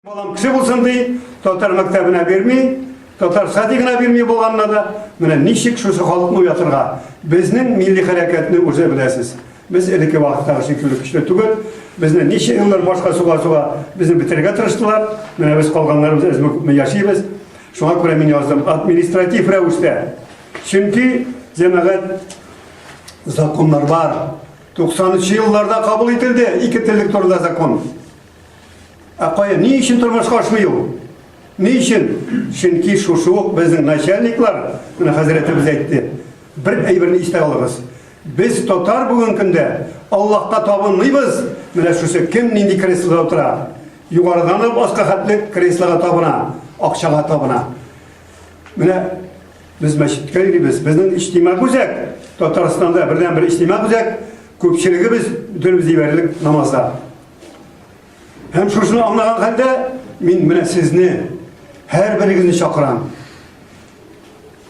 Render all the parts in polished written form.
Балам кіші болсын дей, татар мектебіне бермей, татар садигіне бермей болғанына да, міне нешік шушы халықтың ұятырға, біздің милли харекетini уже білесіз. Біз әлікі вақыттағы шекілі күшті түгіл, біздің неше жылдар башқа суға біздің бітірге тырыштылар, міне біз қалғанlarımız өзімі яшаймыз. Шуңа көре мен яздым, административ рәвіште. Чүнки жәмәғат законлар бар. 90-шы жылларда қабыл етілді, 2 тілдік тұрда закон. Қоя, не үшін тұрмашқа ашмай ол? Не үшін? Чүнки шушуық біздің начальниклар, міне хазіреті біз айтты, бір әйбірін есте алығыз. Біз татар бүгін күнде Аллахқа табынмайбыз, міне шусы кім ненде креслода отыра? Юғарыданы басқа хәтлік креслоға табына, ақшаға табына. Міне біз мәшітке үйрейбіз, біздің іштима көзек, Татарстанда бірден бір іштима көзек, көпшілігі біз дүріміз дейберлік намазда. Hem şurasını anlayan halde, ben mine sizni, her birinizni çakıram.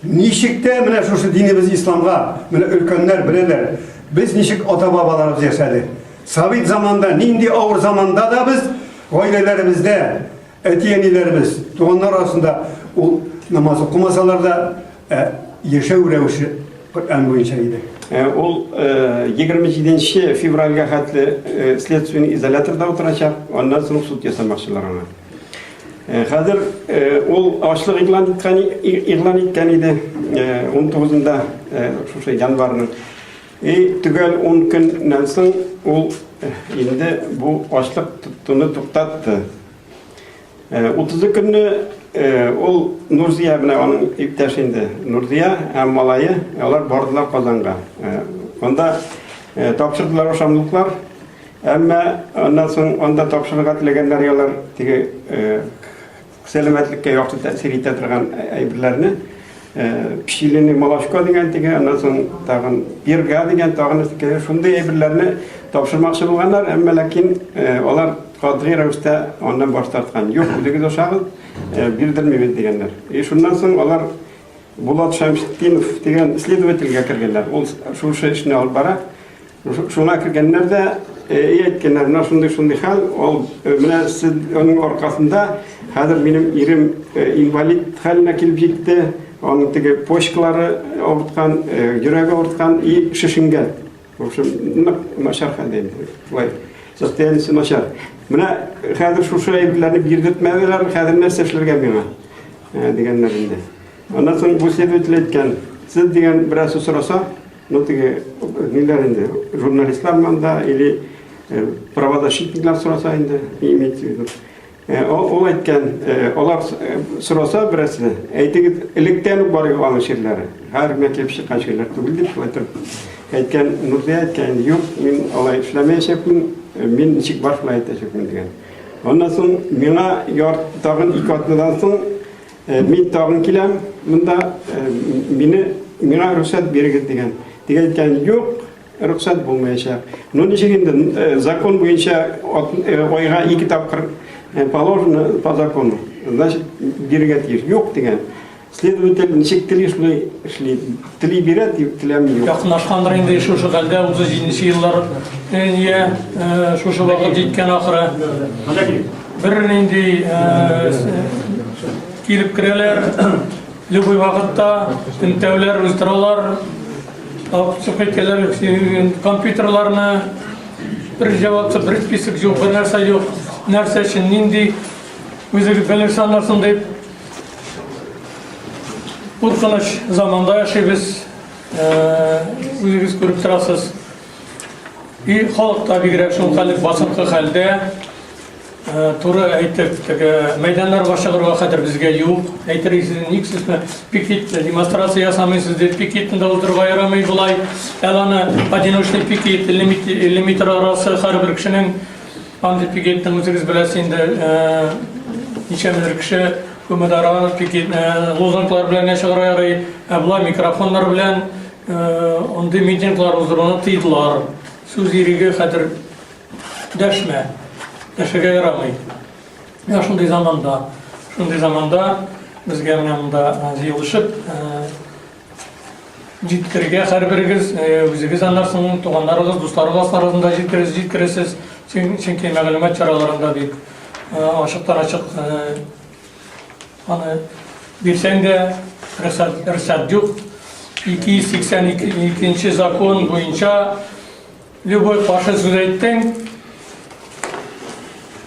Nişikte mine şurası dinimiz İslam'a, mine ülkenler bileler. Biz nişik ata-babalarımız yaşadı. Sabit zamanda, nindi ağır zamanda da biz, ailelerimizde, etiyenilerimiz, doğanlar arasında o namaz okumasalar da yaşağı revişi Kur'an boyunca idi. Ол 27 февральга хәтле следственный изоляторда утырачак, аннан соң суд ясамакчылар аны. Хәзер ул ачлык игълан иткән иде 19-нда шушы январның. Түгел 10 көннән соң ул инде бу ачлык туны туктатты. 30 көнне ул Нурзия белән аның иптәше инде Нурзия һәм малайы алар бардылар Казанга. Анда тапшырдылар ошамлыклар. Әмма аннан соң анда тапшырырга теләгәннәр ялар теге сәламәтлеккә яхшы тәэсир итә торган әйберләрне пишилене малашка дигән теге аннан соң тагын бирга дигән тагын шундый әйберләрне тапшырмакчы булганнар. Әмма ләкин алар кадри рәвештә аннан баш тарткан. Юк, үзегез ошагыз бирдермәбез дигәннәр. Шуннан соң алар Булат Шамсетдинов дигән следовательгә кергәннәр. Ул шушы эшне алып бара. Шуңа кергәннәр дә әйткәннәр, менә шундый хәл, ул менә сез аның аркасында хәзер минем ирем инвалид хәленә килеп җитте. Аның теге почкалары авырткан, йөрәге авырткан и шишенгән. В общем, начар хәлдә инде. Шулай. Состояниесе начар. Менә хәзер шушы әйберләрне бирдертмәделәр, хәзер нәрсә эшләргә миңа дигәннәр инде. Аннан соң бу следователь әйткән, сез дигән бераз сораса, ну теге ниләр инде, журналистлар мында или правозащитниклар сораса инде, имеется в виду. Ул әйткән, алар сораса берәсе, әйтегез, электән үк бар аның ширләре. Һәр мәктәп чыккан ширләр түгел дип шулай торып. Әйткән, Нурзия әйткән, юк, мин алай эшләмәячәкмен, мин ничек бар шулай әйтәчәкмен дигән. Аннан соң миңа тагын 2 атнадан соң мин тагын киләм, монда миңа рөхсәт бирегез дигән. Дигән икән, юк, рөхсәт булмаячак. Ну ничек инде закон буенча айга 2 тапкыр положено по закону. Значит, бирегә тиеш. Юк дигән. Следователь ничек тели эшли, тели бирәт, теләми юк. Якынлашкандыр инде шушы хәлдә 37 еллар шушы вакыт җиткән ахыры. Бер нинди килеп керәләр, любой вакытта тентәүләр уздыралар, апчыкәләр компьютерларны бер җавапсыз, бер список юк, бер нәрсә юк. Нәрсә өчен нинди үзегез белән дип Куркыныч заманда яшибез, үзегез күреп торасыз. И халыкта бигрәк шул хәллек басынкы хәлдә туры әйтеп, мәйданнарга чыгарга хәзер безгә юк. Әйтерсез, никсезме пикет демонстрация ясамыйсыз дип пикетында утырырга ярамый булай. Әланы одиночный пикет лимитер арасы һәрбер кешенең андый пикеттен үзегез беләсез инде ничәмедер кеше Көмәдара пикет лозунглар белән чыгара ярый, булар микрофоннар белән онды митинглар уздыруны тыйдылар. Сүз иреге хәзер дәшмә, дәшәргә ярамый. Шундый заманда безгә менә монда җыелышып җиткергә һәрберегез үзегез аннарсың, туганнарыгыз, дусларыгыз арасында җиткерәсез, чөнки мәгълүмат чараларында бик ашыктан ачык аны берсең дә рөхсәт юк. 282 закон буенча любой каршы сүз әйттең,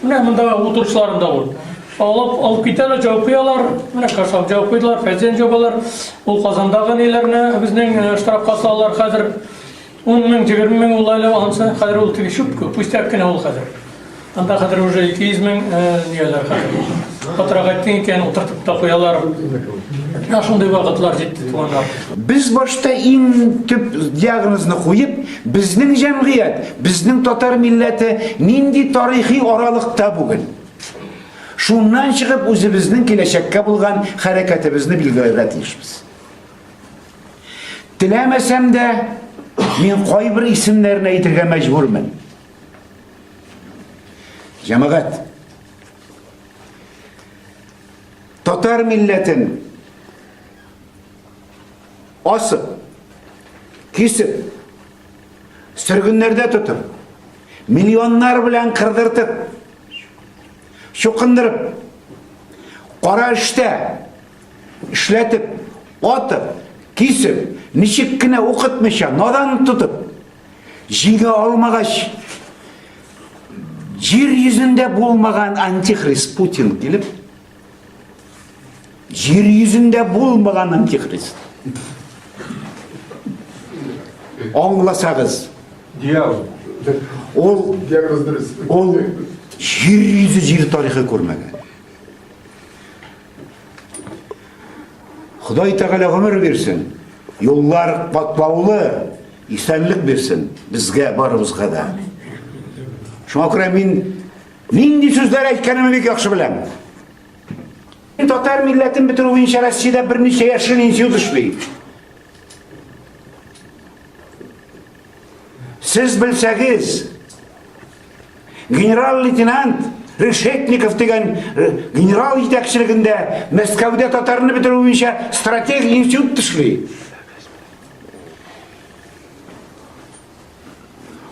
менә монда утырышларым да булды. Алып китәләр, җавап куялар, менә Кашап җавап куйдылар, Фәзен җаваплар, ул Казандагы ниләрне безнең штрафка салалар хәзер 10 мең, 20 мең улайлы ансы, хәзер ул теге шүпкә, пустяк кенә ул хәзер. Анда хәзер уже 200 мең ниләр хәзер. Фатырага икән утыртып та куялар. Шундай вакытлар җитте туганнар. Biz başta en tüp diagnosunu koyup, bizning cemiyet, bizning Tatar milleti nindi tarihi aralıkta bugün. Şundan çıkıp özümüzün kileşekke bulgan hareketimizni bilgiler etmişiz. Dilemesem de men koy bir isimlerini aytırga mecburman. Cemaat, Tatar milletin asıp, kesip, sürgünlerde tutup, milyonlar bilen kırdırtıp, şokundırıp, qara işte, işletip, atıp, kesip, nişikkine okutmuşa, nadan tutup, jige almagaç, yer yüzünde bulmagan Antihrist Putin gelip, yer yüzünde bulmagan Antihrist. Anlasağız. Ol yer yüzü yer tarixi görmegen. Xuday Teala ömür versin. Yollar patlaulu, isenlik versin bizge barımızga da. Şuna göre men nindi sözler aytkanımı bek yaxşı bilem. Tatar milletin bütün oyunca Rossiyada bir neçe yaşın institut işleyip. Siz bilseniz, general-leytenant Reshetnikov degen general yetekçiliginde Moskovda Tatarını bütün oyunca strateji institut işleyip.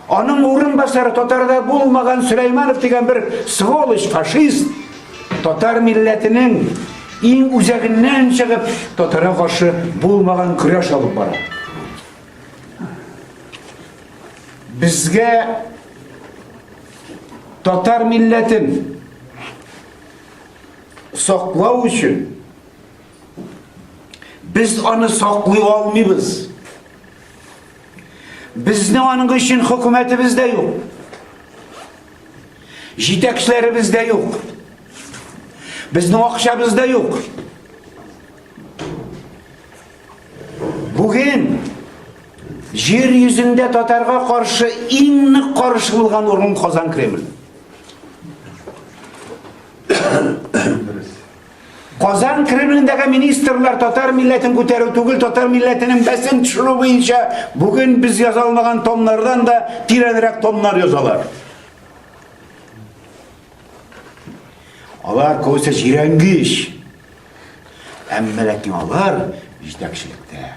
Onun orunbasarı Tatar'da bulmagan Süleymanov degen bir svoloş faşist Tatar milletinin en uzaginden çıkıp Tatar'a karşı bulmagan küreş alıp bara. Bizge Tatar milletin saklav için biz onu saklay almayız. Bizning onun için hükümetimizde yok. Yetekçilerimizde yok. Bizning akşamızda yok. Bugün yer yüzünde Tatarga karşı en karşı bulgan orun Kazan Kreml. Kazan Kremlindeki ministerler Tatar milletin көтеру түгел, Tatar milletinin besin düşürü boyunca bugün biz yazılmagan tomlardan da tirenirek tomlar yazalar. Alar koysa jirengiş. Emmelekin alar yetekçilikte.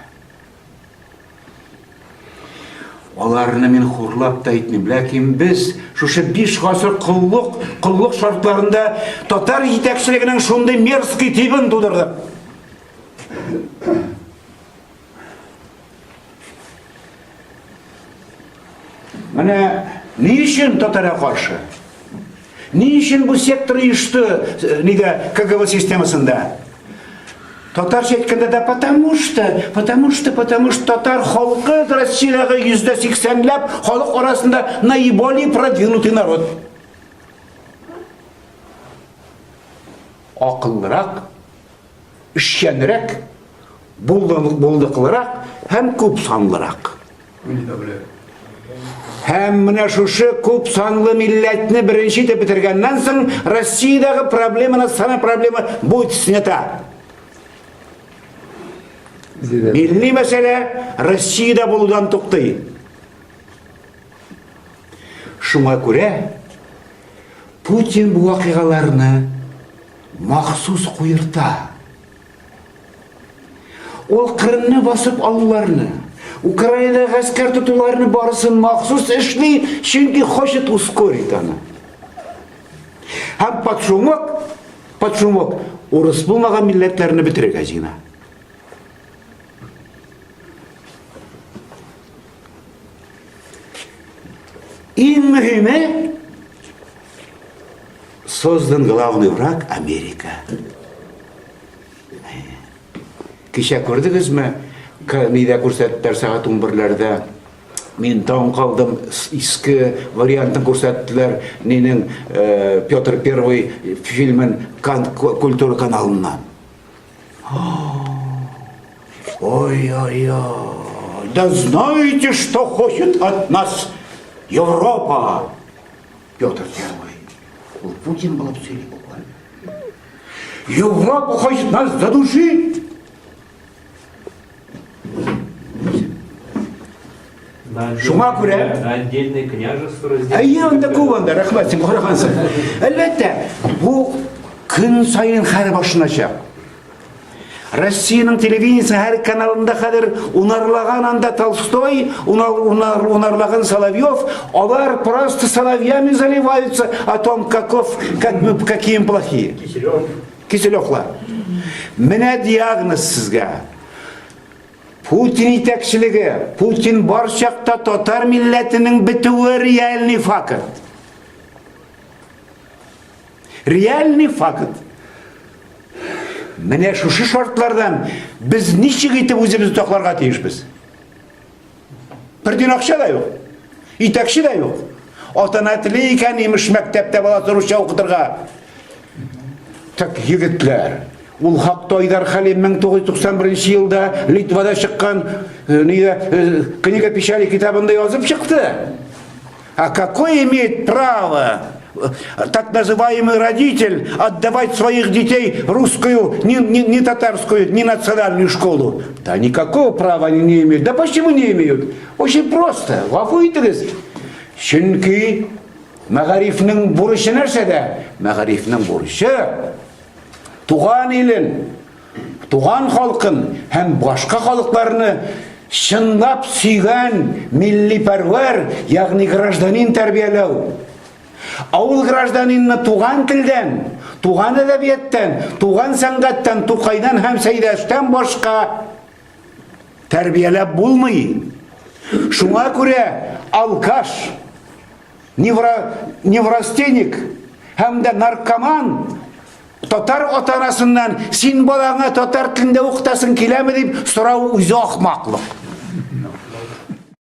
Alarını men hurlap da aytmam, lakin biz şu 5 asır kıllık şartlarında Tatar yetekçiliginin şunday merski tibin tudurdık. Mana ne için Tatar'a karşı? Ne için bu sektor işti KGB sistemasında? Tatar çetkinde de потому что Tatar halkı Rossiya'da %80'lep halk arasında наиболее продвинутый народ. Akıllırak, işkenirek, bulduklırak hem köp sanlırak. Hem mine şuşu köp sanlı milletini birinci de bitirgenden soň Rossiya'daki problemini sana problemi bu etsineta. Milli mesele Rossiyada buludan toktayı. Şuna göre Putin bu vakıgalarını mahsus kuyurta. Ol Kırım'ını basıp alılarını, Ukrayna'da asker tutularını barısın mahsus işli, çünkü hoşet uskorit ana. Һәм патшумок урыс булмаган милләтләрне бетерергә җыена. Иң мөһиме, создан главный враг Америка. Кичә күрдегезме, нидә күрсәттеләр сәгать 11-ләрдә? Мин таң калдым, иске вариантын күрсәттеләр нинең Петр I фильмын культура каналыннан. Ой-ой-ой. Да знаете, что хочет от нас Европа? Петр I. Ол Путин болып сөйлей буквально. Европа хочет нас задушить. Шуңа күрә отдельное княжество разделено. Анда куванда, рахмат, сен карагансың. Әлбәттә, бу көн сайын һәр башыначак. Россиянең телевидениесе һәр каналында хәзер унарлаган анда Толстой, унарлаган Соловьев, алар просто соловьями заливаются о том, какие им плохие. Киселевлар. Менә диагноз сезгә. Путин итәкчелеге, Путин бар чакта татар милләтенең бетүе реальный факт. Реальный факт. Менә шушы шартлардан без ничек итеп үзебезне такларга тиешбез? Бердин акча да юк, итәкче дә юк. Атана теле икән имеш мәктәптә баласы русча укытырга. Так егетләр, ул хакта Айдар Хәлим 1991 елда Литвада чыккан книга печали китабында язып чыкты. А какое имеет право так называемый родитель отдавать своих детей русскую, не татарскую, не национальную школу? Да никакого права они не имеют. Да почему не имеют? Очень просто. Гафу итегез. Чөнки мәгарифнең бурычы нәрсәдә? Мәгарифнең бурычы туган илен, туган халкын һәм башка халыкларны чынлап сөйгән миллипәрвәр, ягъни гражданин тәрбияләү. Авыл гражданинны туган телдән, туган әдәбияттан, туган сәнгатьтән, Тукайдан һәм Сәйдәштән башка тәрбияләп булмый. Шуңа күрә алкаш, неврастенник һәм дә наркоман татар атанасыннан син балаңа татар телендә укытасың киләме дип сорау үзе ахмаклык.